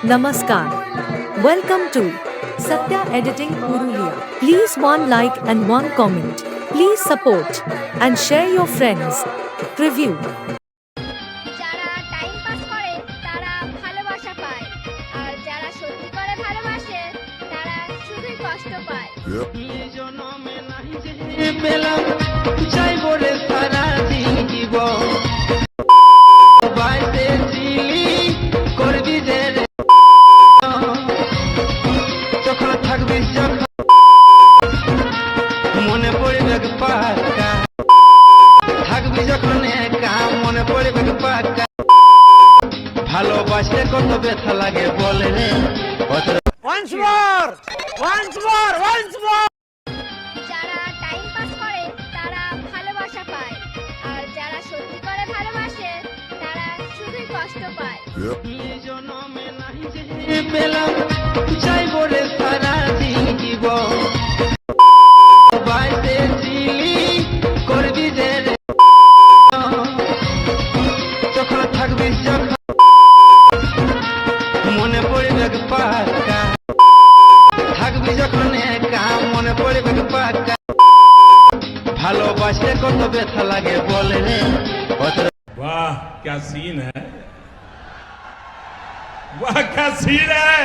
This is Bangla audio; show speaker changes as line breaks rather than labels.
Namaskar. Welcome to Satya Editing Purulia. Please one like and one comment. Please support and share your friends. Preview.
যারা টাইম পাস করে তারা ভালোবাসা পায়, আর যারা সত্যি করে ভালোবাসে তারা শুধুই কষ্ট পায়।
পেলাম চাই বলে সারা জীবন বাইতে চিলি করবি যে যখন থাকবি যখন মনে পড়বে পাকা থাকবি যখন একা মনে পড়বে পাকা ভালোবাসলে কত ব্যথা লাগে বলে রে
Once more!
যারা টাইম পাস করে তারা ভালোবাসা পায়, আর যারা সত্যি করে ভালোবাসে তারা শুধুই কষ্ট পায়।
পেলাম চাই বলে সারা জীবন বাইতে চিলি করবি যে যখন থাকবি যখন মনে পড়বে পাকা থাকবি যখন একা মনে পড়বে পাকা ভালোবাসলে কত ব্যথা লাগে বলে রে
वाह क्या सीन है, वाह क्या सीन है।